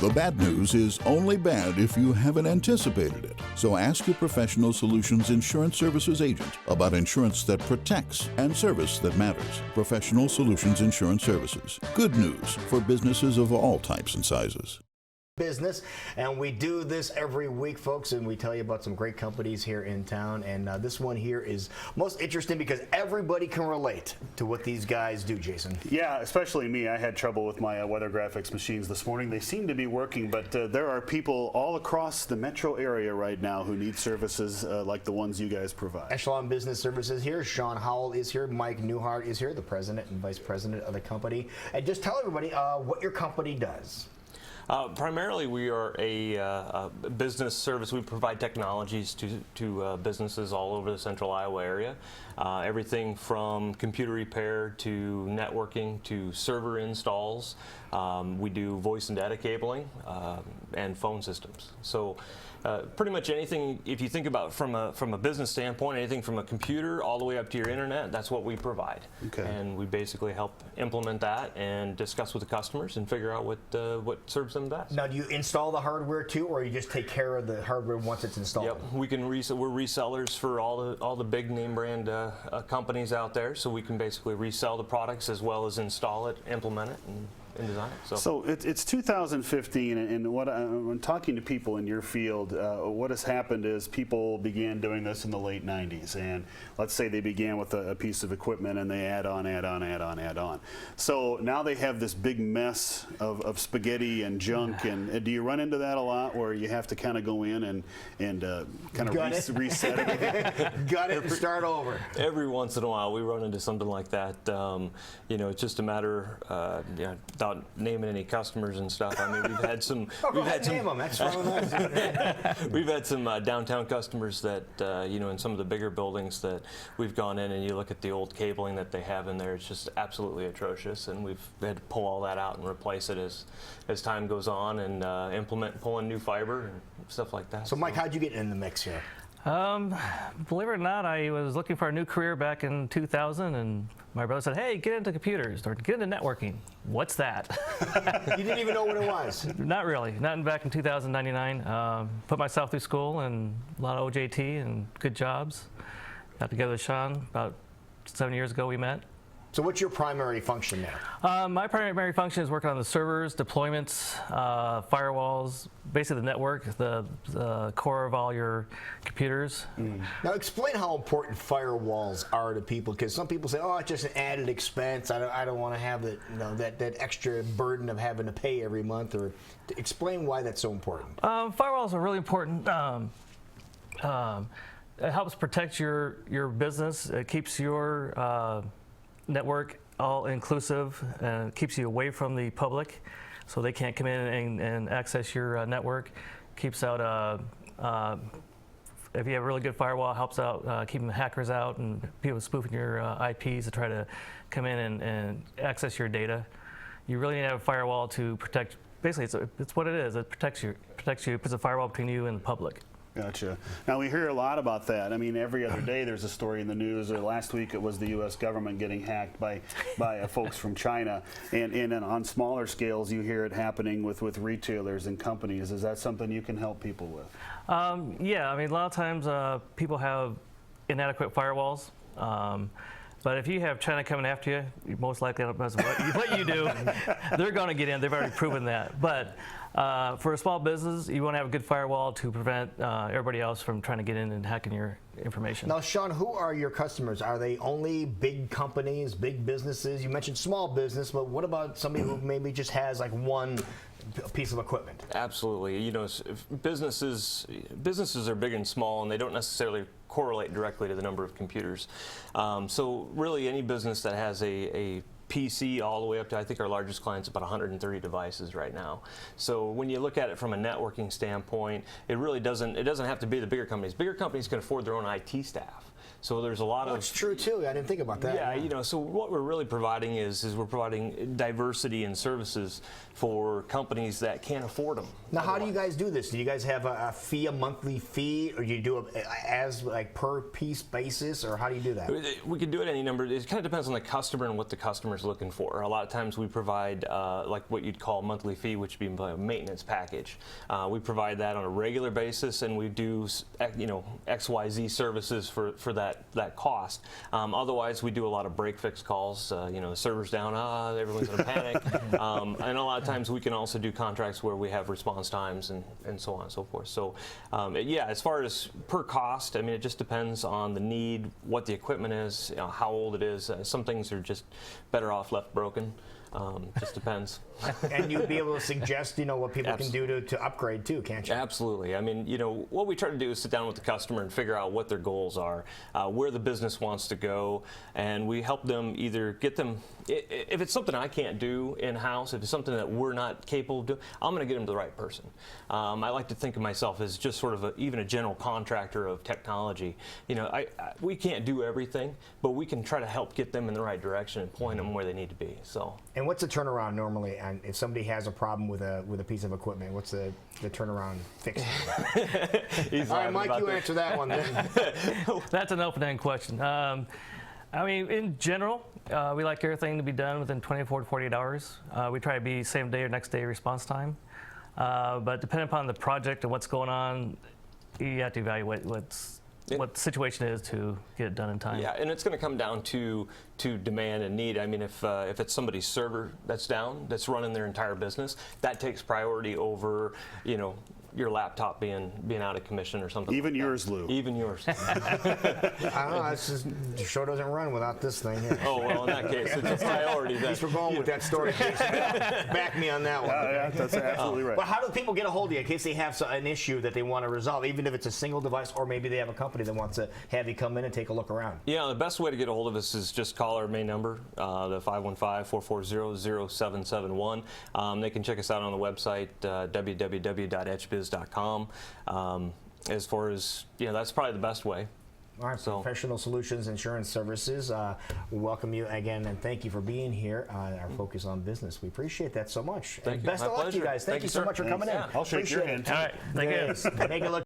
The bad news is only bad if you haven't anticipated it. So ask your Professional Solutions Insurance Services agent about insurance that protects and service that matters. Professional Solutions Insurance Services. Good news for businesses of all types and sizes. Business, and we do this every week, folks, and we tell you about some great companies here in town, and this one here is most interesting because everybody can relate to what these guys do. Jason? Yeah, especially me. I had trouble with my weather graphics machines this morning. They seem to be working, but there are people all across the metro area right now who need services like the ones you guys provide. Echelon Business Services here. Sean Howell is here. Mike Newhart is here, the president and vice president of the company. And just tell everybody what your company does. Primarily, we are a business service. We provide technologies to businesses all over the central Iowa area. Everything from computer repair to networking to server installs. We do voice and data cabling and phone systems. So pretty much anything, if you think about from a business standpoint, anything from a computer all the way up to your internet, that's what we provide. Okay. And we basically help implement that and discuss with the customers and figure out what serves them best. Now, do you install the hardware too, or you just take care of the hardware once it's installed? Yep, we're resellers for all the big name brand companies out there, so we can basically resell the products as well as install it, implement it, and design it. So it's 2015, and what when talking to people in your field, what has happened is people began doing this in the late 90s, and let's say they began with a piece of equipment and they add on. So now they have this big mess of spaghetti and junk, and do you run into that a lot where you have to kind of go in and kind of reset it? Got it and start over. Every once in a while we run into something like that. You know, it's just a matter, without naming any customers and stuff. I mean, we've had some. Name them. That's nice. We've had some downtown customers that you know, in some of the bigger buildings that we've gone in and you look at the old cabling that they have in there. It's just absolutely atrocious, and we've had to pull all that out and replace it as time goes on, and pull in new fiber and stuff like that. So, Mike, how'd you get in the mix here? Believe it or not, I was looking for a new career back in 2000, and my brother said, "Hey, get into computers or get into networking." What's that? You didn't even know what it was. Not really. Not back in 2099. Put myself through school and a lot of OJT and good jobs. Got together with Sean about 7 years ago. We met. So what's your primary function there? My primary function is working on the servers, deployments, firewalls, basically the network, the core of all your computers. Now explain how important firewalls are to people, because some people say, "Oh, it's just an added expense. I don't want to have that extra burden of having to pay every month." Or explain why that's so important. Firewalls are really important. It helps protect your business. It keeps your network all inclusive and keeps you away from the public, so they can't come in and access your network. Keeps out if you have a really good firewall, helps out keeping the hackers out and people spoofing your IPs to try to come in and access your data. You really need to have a firewall to protect. Basically, it's what it is. It protects you, puts a firewall between you and the public. Gotcha. Now we hear a lot about that. I mean, every other day there's a story in the news. Or last week it was the U.S. government getting hacked by folks from China, and on smaller scales you hear it happening with retailers and companies. Is that something you can help people with? Yeah, I mean, a lot of times people have inadequate firewalls. But if you have China coming after you, most likely what you do, they're going to get in. They've already proven that. But for a small business, you want to have a good firewall to prevent everybody else from trying to get in and hacking your information. Now, Sean, who are your customers? Are they only big companies, big businesses? You mentioned small business, but what about somebody who maybe just has like one piece of equipment? Absolutely. You know, businesses are big and small, and they don't necessarily correlate directly to the number of computers. So really any business that has a PC all the way up to, I think our largest client's about 130 devices right now. So when you look at it from a networking standpoint, it really doesn't have to be the bigger companies. Bigger companies can afford their own IT staff. So there's a lot of... That's true too. I didn't think about that. Yeah, you know, so what we're really providing is we're providing diversity in services for companies that can't afford them. Now, how do you guys do this? Do you guys have a fee, a monthly fee, or do you do it as like per piece basis, or how do you do that? We can do it any number. It kind of depends on the customer and what the customer's looking for. A lot of times we provide like what you'd call a monthly fee, which would be a maintenance package. We provide that on a regular basis, and we do, you know, XYZ services for that cost. Otherwise, we do a lot of break fix calls. You know, the server's down, everyone's in a panic. And a lot of times we can also do contracts where we have response times and so on and so forth. So yeah, as far as per cost, I mean, it just depends on the need, what the equipment is, you know, how old it is. Some things are just better off left broken. Just depends. And you'd be able to suggest, you know, what people can do to upgrade too, can't you? Absolutely. I mean, you know, what we try to do is sit down with the customer and figure out what their goals are, where the business wants to go, and we help them either get them, if it's something I can't do in-house, if it's something that we're not capable of doing, I'm going to get them to the right person. I like to think of myself as just sort of even a general contractor of technology. You know, we can't do everything, but we can try to help get them in the right direction and point them where they need to be. So. And what's the turnaround normally? And if somebody has a problem with a piece of equipment, what's the turnaround fix? All right, Mike, you answer that one then. That's an open-ended question. I mean, in general, we like everything to be done within 24 to 48 hours. We try to be same day or next day response time. But depending upon the project and what's going on, you have to evaluate what the situation is to get it done in time. Yeah, and it's going to come down to demand and need. I mean, if it's somebody's server that's down, that's running their entire business, that takes priority over, you know, your laptop being out of commission or something. Even like yours, that. Lou. Even yours. I don't know. It's just, the show doesn't run without this thing here. Oh, well, in that case, it's a priority then. At least we're going with that story, Jason. Back me on that one. Yeah, that's absolutely right. But how do people get a hold of you in case they have an issue that they want to resolve, even if it's a single device, or maybe they have a company that wants to have you come in and take a look around? Yeah, the best way to get a hold of us is just call our main number, the 515-440-0771. They can check us out on the website, www.etchbiz.com. As far as, you know, that's probably the best way. All right, so Professional Solutions Insurance Services, we welcome you again and thank you for being here. Our focus on business. We appreciate that so much. Thank and you. best My of luck to you pleasure. guys. Thank you so sir. much for coming in. I'll shake your hand. All right, thank you. Make it look